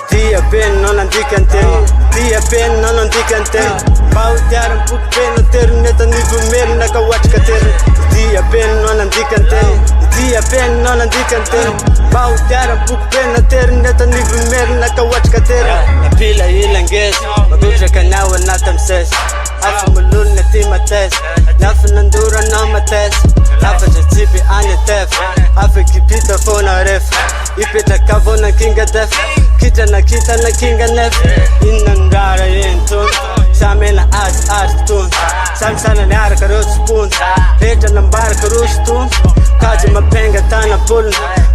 Dia ben non andikanteny, dia ben non andikanteny. Bautiara bukben terneta ni vumerna ka watkater. Dia ben non andikanteny, dia ben non andikanteny. Bautiara bukben terneta ni vumerna ka watkater. Napila ilanges, maguja kanawa natamses. Afa mulul na timates, nafa nandura na mates. Afa jatipi anetef, afa kipita fona ref. Ipita kavona kinga def, kita na kinga nef. Inandara yentun, samena as tun. Samsana nara karut spoon, reta nambar karus tun. Kaji mapenga tana pul,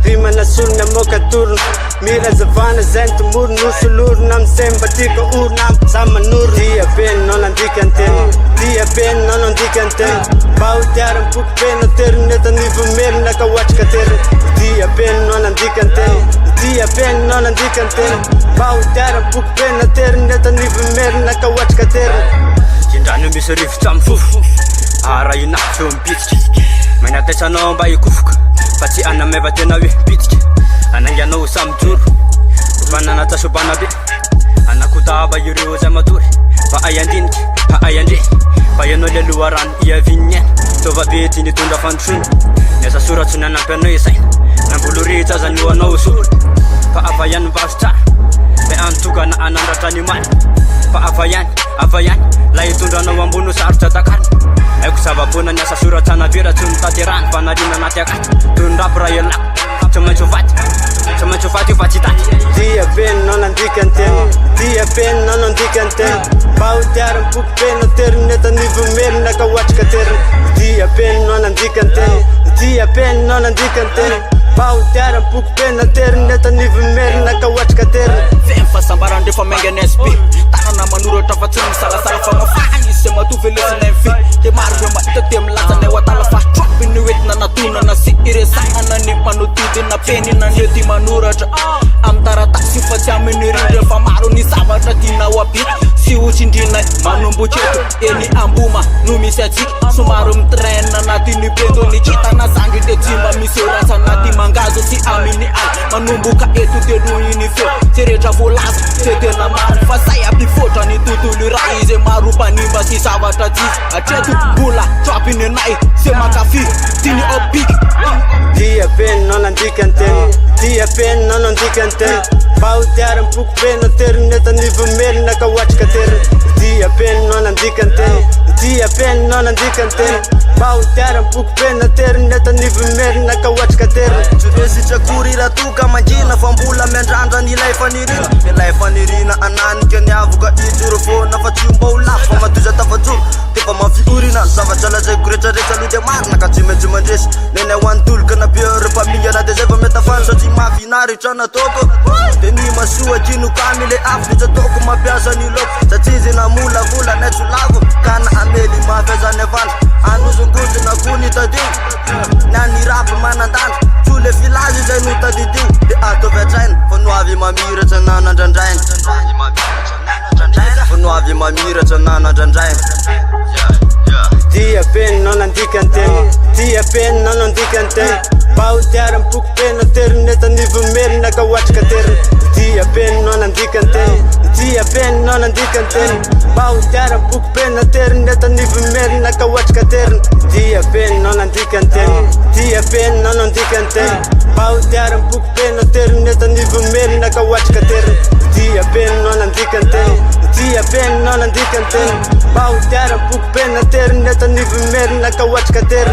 rima na sunna moka turn. Mira zavana zentu mur nusulur nam sembatika ur nam sama nur. Dia ben non andikanteny, dia ben non andikanteny. Bautiara bukben terneta ni vumerna ka watkater. Dia ben non andikanteny, dia ben non andikanteny. Bautiara bukben terneta ni vumerna ka watkater. Kindrano misy rivotra amy fofoko ara inafy eo mipitiky mainataisanao mba hikofoka fa tsy anameva tena hoe mipitiky anangianao samy joro fananatasobana be anakotaba ireo zay matory fa ayandiniky fa ayandre fa ianao le aloha rano iavignena tova be ty nitondra fandrosoana niasa soratsy nanampy anao isaina nambolo rehetra aza nio anao solo fa afa ihany mivavy tsara be antokana anandratra ny maly fa afa ihany la hitondranao ambono sarotra takariny aiko zavaboana niasa soratrana vera tsy mitaterany fa narina anaty akaty tondrapy raha ialako tsy maintsy hofaty io fa tsy taty. Dia ben non andikanteny, dia ben non andikanteny. Bautiara bukben terneta ni vumerna ka watkater. Dia ben non andikanteny, dia ben non andikanteny. Bautiara bukben terneta ni vumerna ka watkater. Fem fasambaran defa mengen SP tanana manoratra fa tsy misalasala fa mafany se matovy lesina mfi te maro be mahita te milaza ny watala fa trompy ny oentina natonana sy iresagnana ny manodidina penina ny ty manoratra amy taratasy fa tsy amin'ny rindra fa maro ny zavatra tianao apity sy hotsindrina manomboky eto eny amboma no misy atsika somaro mitraina anatin'ny peto ny kitana zangy de tsy mba misy ratsy anaty mangazo sy amin'ny aly manomboka eto teroiny feo tsy rehetra voalaza tsy tena maro fa say ampifotra ny tontolo raha izy maro mpanimba sy zavatra tsisy atreto mbola troapiny anay se makafy tiany opiky. Dia ben non andikanteny, dia ben non andikanteny. Bautiara bukben terneta ni vumerna ka watkater. Dia ben non andikanteny, dia ben non andikanteny. Bautiara bukben terneta ni vumerna ka watkater. Resitra kuri ratuka manjina fambula mendrandra nilay fanirina ananika ny avoka ijoro fona fa tsy mba ho lafo fa matoza tafajoro tefa mafiorina zavatra lazaiko retraretra aloha de marina ka tsy maintsy mandresy neny hoantoloka na biore famingana de zay fa metafany satria mahafinaritra natoko de ny masoa kinokamy le afo tsy atoko mampiasa ny loko satria izy namolavola naitso lavo ka na amely mafiazany avandra anozongozy na kony tadio na ny rapy manandandra tso le village zay no tadidio de atovy atraina fa no avy mamiratra nanandrandraina fa no avy mamiratra nanandrandraina. Dia ben non andikanteny, dia ben non andikanteny. Bautiara bukben terneta ni vumerna ka watkater. Dia ben non andikanteny, dia ben non andikanteny. Bautiara bukben terneta ni vumerna ka watkater. Dia ben non andikanteny, dia ben non andikanteny. Bautiara bukben terneta ni vumerna ka watkater. Dia ben non andikanteny, dia ben non andikanteny. Bautiara bukben terneta ni vumerna ka watkater.